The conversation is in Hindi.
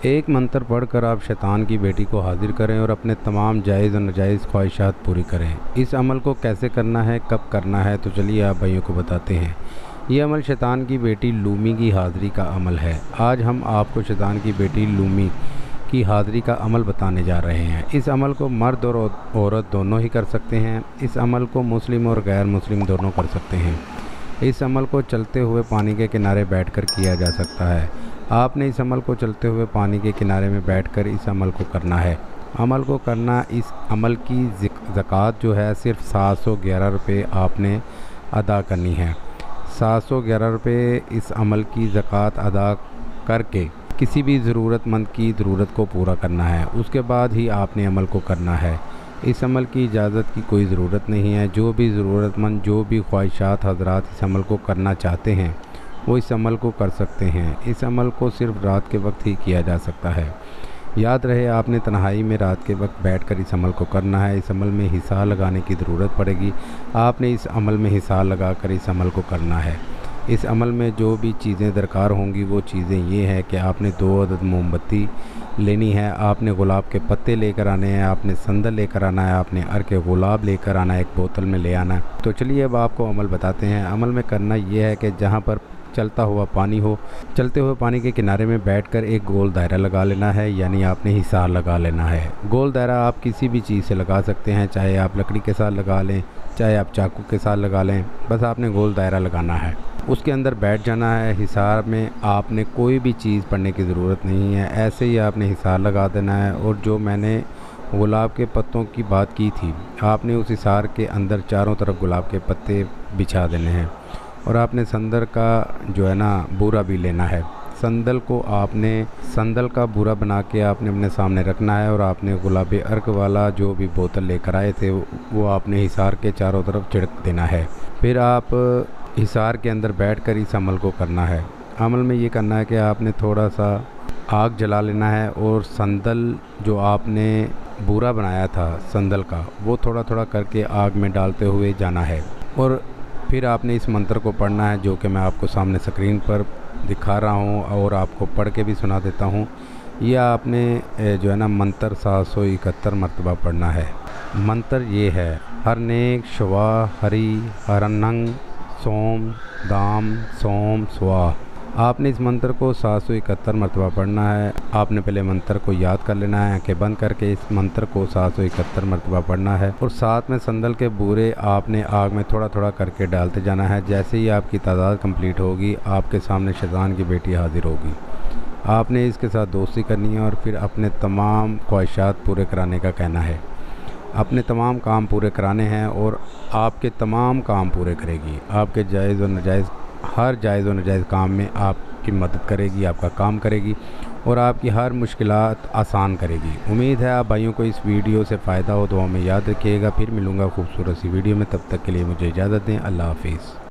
एक मंत्र पढ़कर आप शैतान की बेटी को हाजिर करें और अपने तमाम जायज़ और नाजायज़ ख्वाहिशात पूरी करें। इस अमल को कैसे करना है, कब करना है, तो चलिए आप भाइयों को बताते हैं। ये अमल शैतान की बेटी लूमी की हाज़िरी का अमल है। आज हम आपको शैतान की बेटी लूमी की हाज़िरी का अमल बताने जा रहे हैं। इस अमल को मर्द और औरत दोनों ही कर सकते हैं। इस अमल को मुस्लिम और गैर मुस्लिम दोनों कर सकते हैं। इस अमल को चलते हुए पानी के किनारे बैठकर किया जा सकता है। आपने इस अमल को चलते हुए पानी के किनारे में बैठकर इस अमल को करना है। अमल को करना, इस अमल की ज़कात जो है सिर्फ 711 रुपये आपने अदा करनी है। 711 रुपये इस अमल की ज़कात अदा करके किसी भी ज़रूरतमंद की ज़रूरत को पूरा करना है। उसके बाद ही आपने अमल को करना है। इस अमल की इजाज़त की कोई ज़रूरत नहीं है। जो भी ज़रूरतमंद, जो भी ख्वाहिशात हज़रात इस अमल को करना चाहते हैं वो इस अमल को कर सकते हैं। इस अमल को सिर्फ रात के वक्त ही किया जा सकता है। याद रहे, आपने तन्हाई में रात के वक्त बैठकर इस अमल को करना है। इस अमल में हिसार लगाने की ज़रूरत पड़ेगी। आपने इस अमल में हिसार लगाकर इस अमल को करना है। इस अमल में जो भी चीज़ें दरकार होंगी वो चीज़ें ये हैं कि आपने 2 अदद मोमबत्ती लेनी है, आपने गुलाब के पत्ते लेकर आने हैं, आपने संदल लेकर आना है, आपने अर्क गुलाब लेकर आना है, एक बोतल में ले आना है। तो चलिए अब आपको अमल बताते हैं। अमल में करना ये है कि जहाँ पर चलता हुआ पानी हो, चलते हुए पानी के किनारे में बैठकर एक गोल दायरा लगा लेना है, यानी आपने हिसार लगा लेना है। गोल दायरा आप किसी भी चीज़ से लगा सकते हैं, चाहे आप लकड़ी के साथ लगा लें, चाहे आप चाकू के साथ लगा लें, बस आपने गोल दायरा लगाना है। उसके अंदर बैठ जाना है। हिसार में आपने कोई भी चीज़ पढ़ने की ज़रूरत नहीं है, ऐसे ही आपने हिसार लगा देना है। और जो मैंने गुलाब के पत्तों की बात की थी, आपने उस हिसार के अंदर चारों तरफ गुलाब के पत्ते बिछा देने हैं। और आपने संदल का जो है ना बूरा भी लेना है। संदल को आपने संदल का बूरा बना के आपने अपने सामने रखना है। और आपने गुलाबी अर्क वाला जो भी बोतल लेकर आए थे वो आपने हिसार के चारों तरफ छिड़क देना है। फिर आप हिसार के अंदर बैठकर इस अमल को करना है। अमल में ये करना है कि आपने थोड़ा सा आग जला लेना है और संदल जो आपने बूरा बनाया था संदल का, वो थोड़ा थोड़ा करके आग में डालते हुए जाना है। और फिर आपने इस मंत्र को पढ़ना है, जो कि मैं आपको सामने स्क्रीन पर दिखा रहा हूँ और आपको पढ़ के भी सुना देता हूँ। यह आपने जो है ना मंत्र 771 मरतबा पढ़ना है। मंत्र ये है: हर नेक शवा हरी हरनंग सोम दाम सोम स्वा। आपने इस मंत्र को 771 मरतबा पढ़ना है। आपने पहले मंत्र को याद कर लेना है, आंखें बंद करके इस मंत्र को 771 मरतबा पढ़ना है। और साथ में संदल के बूरे आपने आग में थोड़ा थोड़ा करके डालते जाना है। जैसे ही आपकी तादाद कंप्लीट होगी, आपके सामने शैतान की बेटी हाजिर होगी। आपने इसके साथ दोस्ती करनी है और फिर अपने तमाम ख्वाहिशात पूरे कराने का कहना है। अपने तमाम काम पूरे कराने हैं और आपके तमाम काम पूरे करेगी। आपके जायज़ और नाजायज़, हर जायज़ और नाजायज़ काम में आपकी मदद करेगी, आपका काम करेगी और आपकी हर मुश्किलात आसान करेगी। उम्मीद है आप भाइयों को इस वीडियो से फ़ायदा हो तो हमें याद रखिएगा। फिर मिलूँगा खूबसूरत सी वीडियो में, तब तक के लिए मुझे इजाज़त दें। अल्लाह हाफिज़।